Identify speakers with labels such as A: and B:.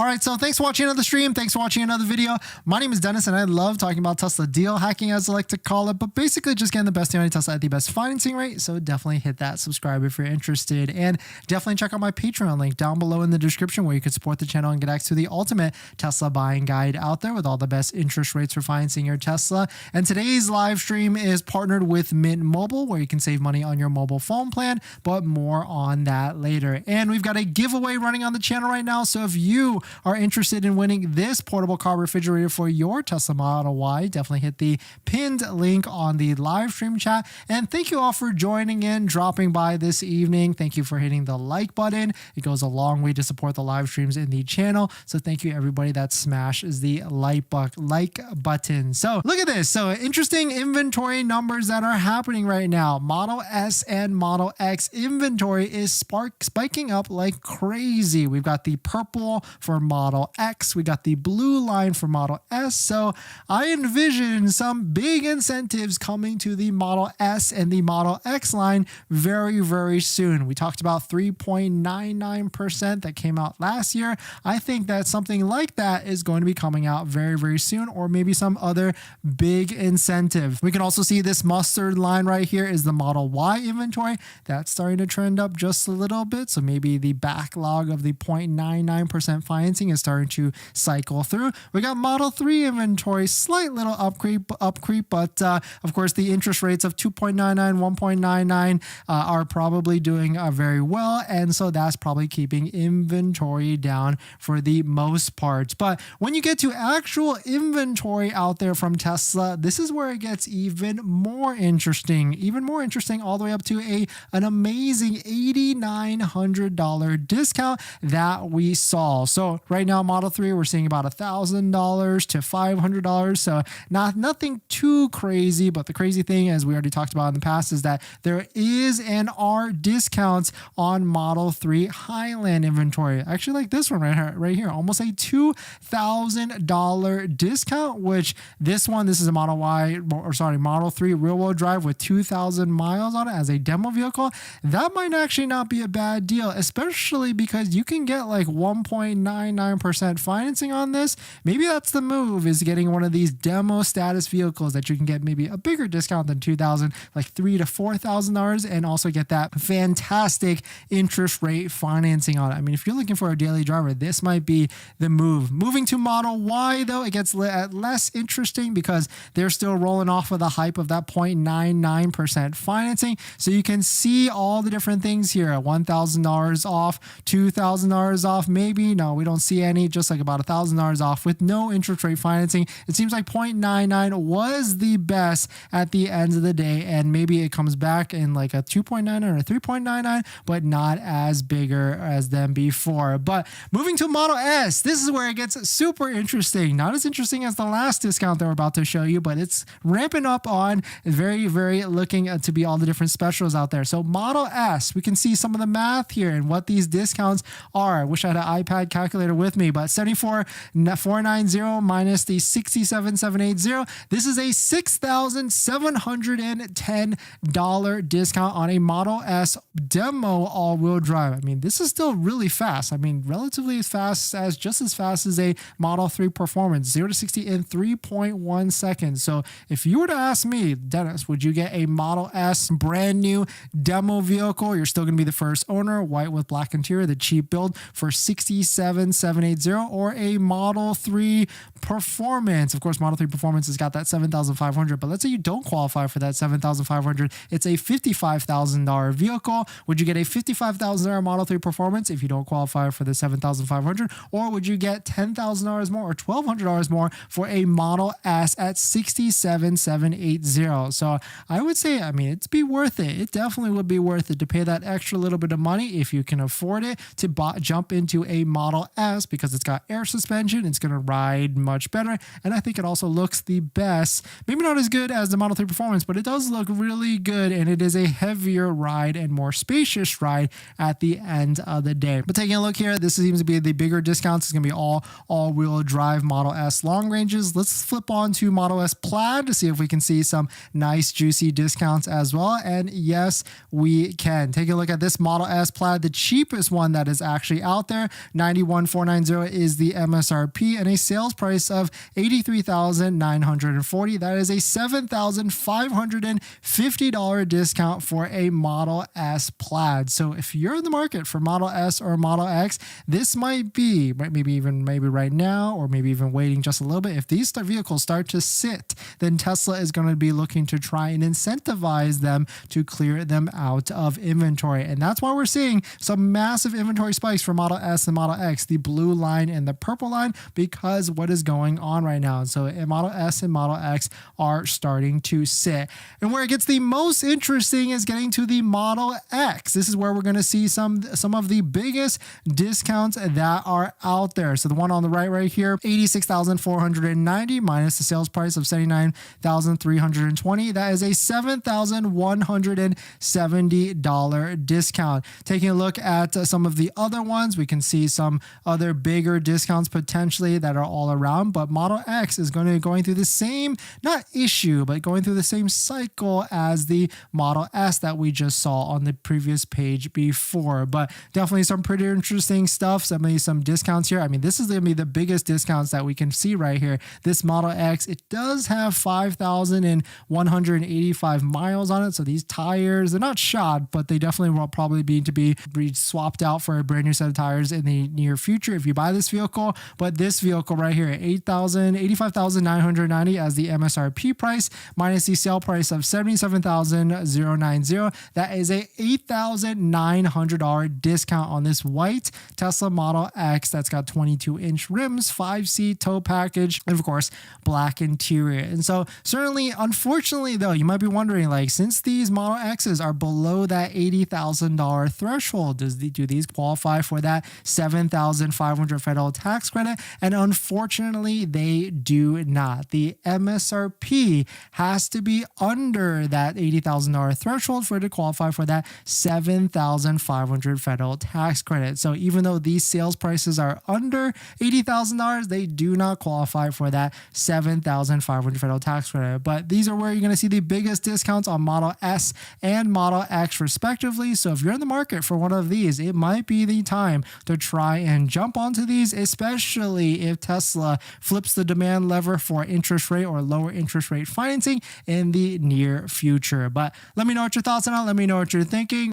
A: All right, so thanks for watching another stream. Thanks for watching another video. My name is Dennis, and I love talking about Tesla deal hacking, as I like to call it, but basically just getting the best deal on Tesla at the best financing rate. So definitely hit that subscribe if you're interested, and definitely check out my Patreon link down below in the description where you can support the channel and get access to the ultimate Tesla buying guide out there with all the best interest rates for financing your Tesla. And today's live stream is partnered with Mint Mobile, where you can save money on your mobile phone plan, but more on that later. And we've got a giveaway running on the channel right now. So if you are interested in winning this portable car refrigerator for your Tesla Model Y, definitely hit the pinned link on the live stream chat. And thank you all for joining in, dropping by this evening. Thank you for hitting the like button. It goes a long way to support the live streams in the channel. So thank you everybody that smashes the like button. So look at this. So interesting inventory numbers that are happening right now. Model S and Model X inventory is spiking up like crazy. We've got the purple for Model X. We got the blue line for Model S. So I envision some big incentives coming to the Model S and the Model X line very, very soon. We talked about 3.99% that came out last year. I think that something like that is going to be coming out very, very soon, or maybe some other big incentive. We can also see this mustard line right here is the Model Y inventory. That's starting to trend up just a little bit. So maybe the backlog of the 0.99% financing is starting to cycle through. We got Model 3 inventory, slight little upcreep, but of course the interest rates of 2.99, 1.99 are probably doing very well, and so that's probably keeping inventory down for the most part. But when you get to actual inventory out there from Tesla, this is where it gets even more interesting all the way up to an amazing $8,900 discount that we saw. So right now, Model 3, we're seeing about $1,000 to $500. So nothing too crazy, but the crazy thing, as we already talked about in the past, is that there is and are discounts on Model 3 Highland inventory. I actually like this one right here, almost a $2,000 discount, which this is a Model 3 rear-wheel drive with 2,000 miles on it as a demo vehicle. That might actually not be a bad deal, especially because you can get like 1.99% financing on this. Maybe that's the move, is getting one of these demo status vehicles that you can get maybe a bigger discount than $2,000, like $3,000 to $4,000, and also get that fantastic interest rate financing on it. I mean, if you're looking for a daily driver, this might be the move. Moving to Model Y, though, it gets less interesting because they're still rolling off of the hype of that 0.99% financing. So you can see all the different things here. $1,000 off, $2,000 off, maybe. No, we don't see any, just like about $1,000 off with no interest rate financing. It seems like 0.99 was the best at the end of the day, and maybe it comes back in like a 2.99 or a 3.99, but not as bigger as them before. But moving to Model S, this is where it gets super interesting. Not as interesting as the last discount that we're about to show you, but it's ramping up on very, very looking to be all the different specials out there. So Model S, we can see some of the math here and what these discounts are. I wish I had an iPad calculator with me, but 74,490 minus the 67,780. This is a $6,710 discount on a Model S demo all-wheel drive. I mean, this is still really fast. I mean, relatively as fast as a Model 3 Performance, 0 to 60 in 3.1 seconds. So if you were to ask me, Dennis, would you get a Model S brand new demo vehicle? You're still going to be the first owner, white with black interior, the cheap build for 67,780, or a Model 3 Performance. Of course, Model 3 Performance has got that 7,500, but let's say you don't qualify for that 7,500. It's a $55,000 vehicle. Would you get a $55,000 Model 3 Performance if you don't qualify for the 7,500, or would you get $10,000 more or $1,200 more for a Model S at 67,780? So I would say, I mean, it'd be worth it. It definitely would be worth it to pay that extra little bit of money if you can afford it to jump into a Model S, because it's got air suspension. It's going to ride much better, and I think it also looks the best. Maybe not as good as the Model 3 Performance, but it does look really good, and it is a heavier ride and more spacious ride at the end of the day. But taking a look here, this seems to be the bigger discounts. It's going to be all-wheel drive Model S long ranges. Let's flip on to Model S Plaid to see if we can see some nice juicy discounts as well. And yes, we can. Take a look at this Model S Plaid, the cheapest one that is actually out there, $91,400 $80,490 is the MSRP, and a sales price of $83,940. That is a $7,550 discount for a Model S Plaid. So if you're in the market for Model S or Model X, this might be maybe right now, or maybe even waiting just a little bit. If these vehicles start to sit, then Tesla is going to be looking to try and incentivize them to clear them out of inventory. And that's why we're seeing some massive inventory spikes for Model S and Model X, the blue line and the purple line, because what is going on right now. And so Model S and Model X are starting to sit. And where it gets the most interesting is getting to the Model X. This is where we're going to see some of the biggest discounts that are out there. So the one on the right here, $86,490 minus the sales price of $79,320. That is a $7,170 discount. Taking a look at some of the other ones, we can see some other bigger discounts potentially that are all around, but Model X is going through the same, not issue, but going through the same cycle as the Model S that we just saw on the previous page before. But definitely some pretty interesting stuff. Some discounts here. I mean, this is going to be the biggest discounts that we can see right here. This Model X, it does have 5,185 miles on it. So these tires, they're not shot, but they definitely will probably be swapped out for a brand new set of tires in the near future if you buy this vehicle. But this vehicle right here, $85,990 as the MSRP price minus the sale price of $77,090. That is a $8,900 discount on this white Tesla Model X that's got 22-inch rims, 5-seat tow package, and of course, black interior. And so certainly, unfortunately though, you might be wondering, like, since these Model X's are below that $80,000 threshold, do these qualify for that $7,500 federal tax credit? And unfortunately, they do not. The MSRP has to be under that $80,000 threshold for it to qualify for that $7,500 federal tax credit. So even though these sales prices are under $80,000, they do not qualify for that $7,500 federal tax credit. But these are where you're going to see the biggest discounts on Model S and Model X respectively. So if you're in the market for one of these, it might be the time to try and jump onto these, especially if Tesla flips the demand lever for interest rate or lower interest rate financing in the near future. But let me know what your thoughts on it. Let me know what you're thinking.